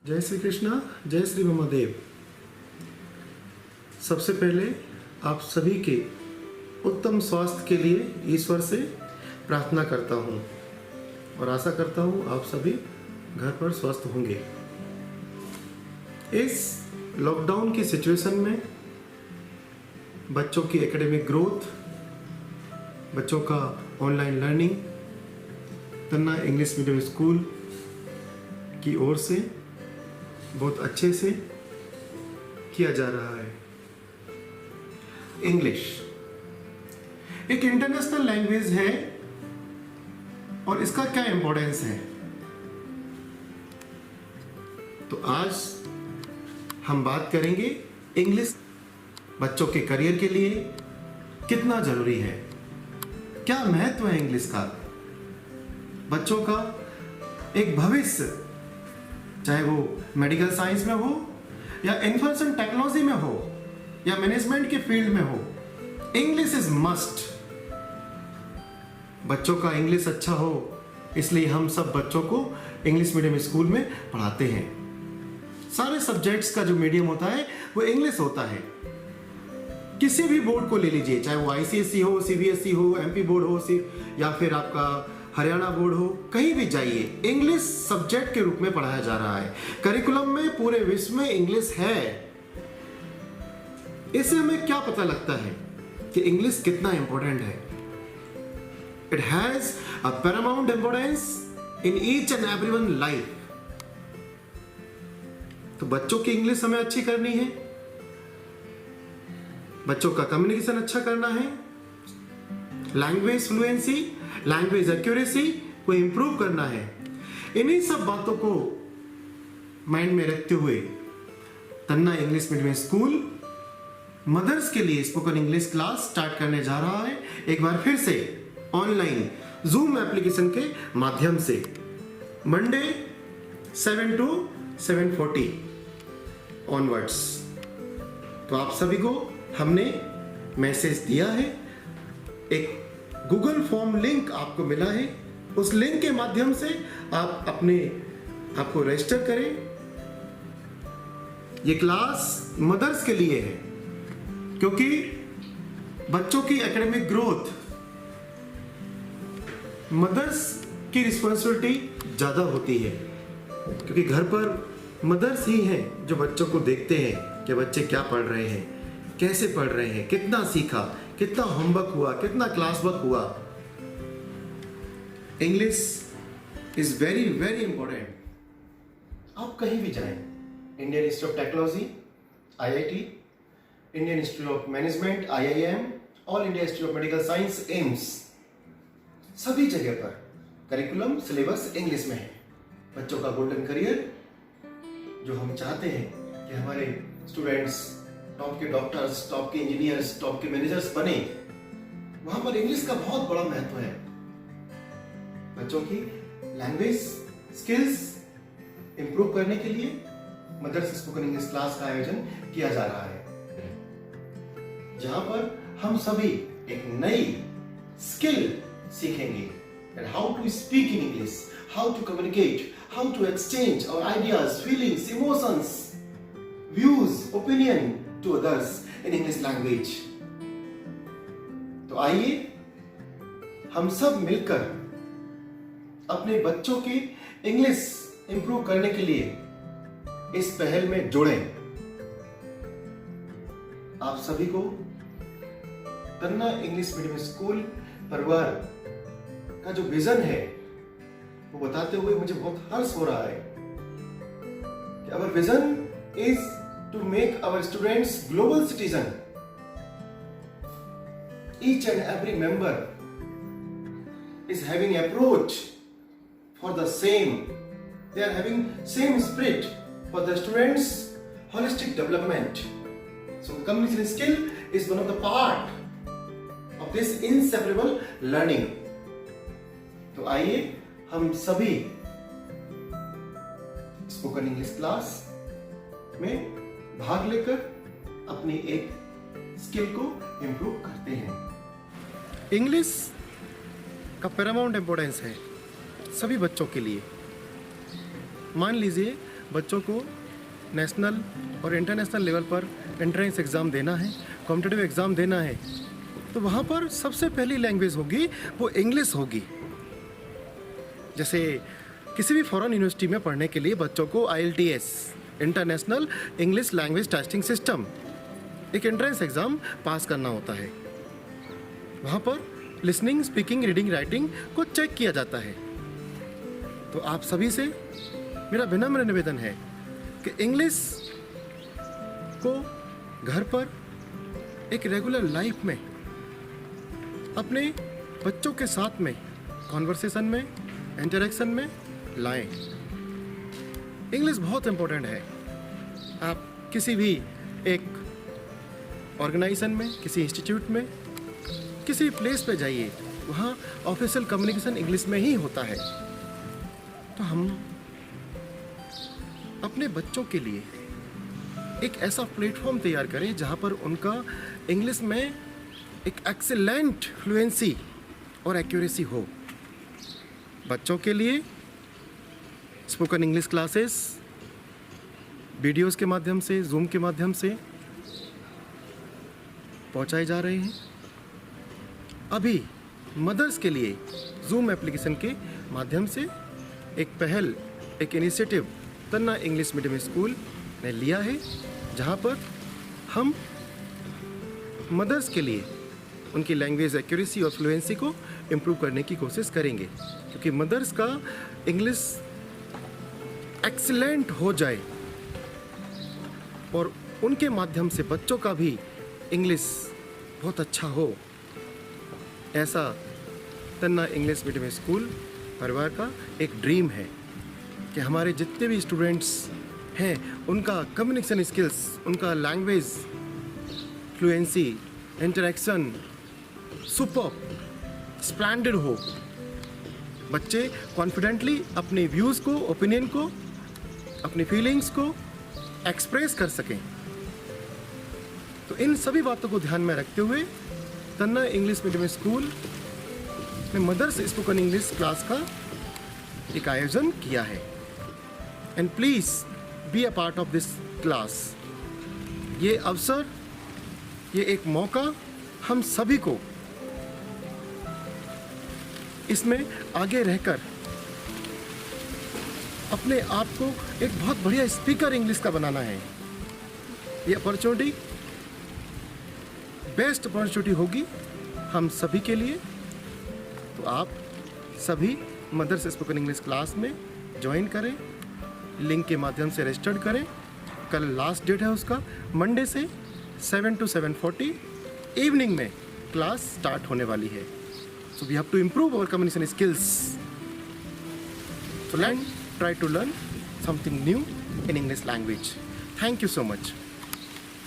जय श्री कृष्णा, जय श्री महादेव। सबसे पहले आप सभी के उत्तम स्वास्थ्य के लिए ईश्वर से प्रार्थना करता हूँ और आशा करता हूँ आप सभी घर पर स्वस्थ होंगे। इस लॉकडाउन की सिचुएशन में बच्चों की एकेडमिक ग्रोथ, बच्चों का ऑनलाइन लर्निंग तन्ना इंग्लिश मीडियम स्कूल की ओर से बहुत अच्छे से किया जा रहा है। इंग्लिश एक इंटरनेशनल लैंग्वेज है और इसका क्या इंपॉर्टेंस है, तो आज हम बात करेंगे इंग्लिश बच्चों के करियर के लिए कितना जरूरी है, क्या महत्व है इंग्लिश का। बच्चों का एक भविष्य, चाहे वो मेडिकल साइंस में हो या इंफॉर्मेशन टेक्नोलॉजी में हो या मैनेजमेंट के फील्ड में हो, इंग्लिश इज मस्ट। बच्चों का इंग्लिश अच्छा हो इसलिए हम सब बच्चों को इंग्लिश मीडियम स्कूल में पढ़ाते हैं। सारे सब्जेक्ट्स का जो मीडियम होता है वो इंग्लिश होता है। किसी भी बोर्ड को ले लीजिए, चाहे वो आईसीएसई हो, सीबीएसई हो, एमपी बोर्ड हो या फिर आपका हरियाणा बोर्ड हो, कहीं भी जाइए इंग्लिश सब्जेक्ट के रूप में पढ़ाया जा रहा है। करिकुलम में पूरे विश्व में इंग्लिश है। इससे हमें क्या पता लगता है कि इंग्लिश कितना इंपॉर्टेंट है। It has a Paramount importance in each and everyone life. तो बच्चों की इंग्लिश हमें अच्छी करनी है, बच्चों का कम्युनिकेशन अच्छा करना है, लैंग्वेज फ्लुएंसी, लैंग्वेज एक्यूरेसी को इंप्रूव करना है। इन्हीं सब बातों को माइंड में रखते हुए तन्ना इंग्लिश मीडियम स्कूल मदर्स के लिए स्पोकन इंग्लिश क्लास स्टार्ट करने जा रहा है। एक बार फिर से ऑनलाइन जूम एप्लीकेशन के माध्यम से मंडे 7 to 7:40 ऑनवर्ड्स। तो आप सभी को हमने मैसेज दिया है, एक गूगल फॉर्म लिंक आपको मिला है, उस लिंक के माध्यम से आप अपने आपको रजिस्टर करें। ये क्लास मदर्स के लिए है क्योंकि बच्चों की एकेडमिक ग्रोथ मदर्स की रिस्पॉन्सिबिलिटी ज्यादा होती है, क्योंकि घर पर मदर्स ही हैं जो बच्चों को देखते हैं कि बच्चे क्या पढ़ रहे हैं, कैसे पढ़ रहे हैं, कितना सीखा, कितना होमवर्क हुआ, कितना क्लास वर्क हुआ। English is very very important. आप कहीं भी जाएं, Indian institute of technology IIT, Indian institute of management IIM, all India institute of medical science AIIMS, सभी जगह पर करिकुलम सिलेबस इंग्लिश में है। बच्चों का गोल्डन करियर जो हम चाहते हैं कि हमारे स्टूडेंट्स टॉप के डॉक्टर्स, टॉप के इंजीनियर्स, टॉप के मैनेजर्स बने, वहां पर इंग्लिश का बहुत बड़ा महत्व है। बच्चों की लैंग्वेज स्किल्स इंप्रूव करने के लिए मदर्स स्पोकन इंग्लिश क्लास का आयोजन किया जा रहा है, जहां पर हम सभी एक नई स्किल सीखेंगे, how to speak in English, how to communicate, how to exchange our ideas, feelings, emotions, views, opinion to others in English language। तो आइए हम सब मिलकर अपने बच्चों की इंग्लिश इंप्रूव करने के लिए इस पहल में जुड़ें। आप सभी को तन्ना इंग्लिश मीडियम स्कूल परिवार का जो विजन है वो बताते हुए मुझे बहुत हर्ष हो रहा है कि अवर vision is to make our students global citizen. Each and every member is having approach for the same. They are having same spirit for the students' holistic development. So communication skill is one of the part of this inseparable learning. तो आइए हम सभी spoken English class में भाग लेकर अपनी एक skill को इंप्रूव करते हैं। इंग्लिश का पैरामाउंट इंपॉर्टेंस है सभी बच्चों के लिए। मान लीजिए बच्चों को नेशनल और इंटरनेशनल लेवल पर एंट्रेंस एग्ज़ाम देना है, कॉम्पिटिटिव एग्ज़ाम देना है, तो वहाँ पर सबसे पहली लैंग्वेज होगी वो इंग्लिश होगी। जैसे किसी भी फॉरेन यूनिवर्सिटी में पढ़ने के लिए बच्चों को IELTS international English language testing system एक एंट्रेंस एग्ज़ाम पास करना होता है। वहाँ पर लिसनिंग, स्पीकिंग, रीडिंग, राइटिंग को चेक किया जाता है। तो आप सभी से मेरा विनम्र निवेदन है कि इंग्लिश को घर पर एक रेगुलर लाइफ में अपने बच्चों के साथ में कॉन्वर्सेशन में, इंटरेक्शन में लाएं। इंग्लिश बहुत इम्पोर्टेंट है। आप किसी भी एक ऑर्गेनाइजेशन में, किसी इंस्टीट्यूट में, किसी प्लेस पे जाइए, वहाँ ऑफिशियल कम्युनिकेशन इंग्लिश में ही होता है। तो हम अपने बच्चों के लिए एक ऐसा प्लेटफॉर्म तैयार करें जहाँ पर उनका इंग्लिश में एक एक्सीलेंट फ्लुएंसी और एक्यूरेसी हो। बच्चों के लिए स्पोकन इंग्लिश क्लासेस वीडियोस के माध्यम से, जूम के माध्यम से पहुंचाए जा रहे हैं। अभी मदर्स के लिए जूम एप्लीकेशन के माध्यम से एक पहल, एक इनिशिएटिव तन्ना इंग्लिश मीडियम स्कूल ने लिया है, जहां पर हम मदर्स के लिए उनकी लैंग्वेज एक्यूरेसी और फ्लुएंसी को इम्प्रूव करने की कोशिश करेंगे, क्योंकि मदर्स का इंग्लिश एक्सीलेंट हो जाए और उनके माध्यम से बच्चों का भी इंग्लिश बहुत अच्छा हो, ऐसा तन्ना इंग्लिश मीडियम स्कूल परिवार का एक ड्रीम है कि हमारे जितने भी स्टूडेंट्स हैं उनका कम्युनिकेशन स्किल्स, उनका language fluency, interaction super splendid हो। बच्चे कॉन्फिडेंटली अपने व्यूज़ को, ओपिनियन को, अपनी फीलिंग्स को एक्सप्रेस कर सकें। तो इन सभी बातों को ध्यान में रखते हुए तन्ना इंग्लिश मीडियम स्कूल ने मदर्स स्पोकन इंग्लिश क्लास का एक आयोजन किया है। And please be a part of this class. ये अवसर, ये एक मौका हम सभी को इसमें आगे रहकर अपने आप को एक बहुत बढ़िया स्पीकर इंग्लिश का बनाना है। ये अपॉर्चुनिटी बेस्ट अपॉर्चुनिटी होगी हम सभी के लिए। तो आप सभी मदर्स स्पोकन इंग्लिश क्लास में ज्वाइन करें, लिंक के माध्यम से रजिस्टर्ड करें। कल लास्ट डेट है उसका, मंडे से 7 to 7:40 इवनिंग में क्लास स्टार्ट होने वाली है। So we have to improve our communication skills. So try to learn something new in English language. Thank you so much.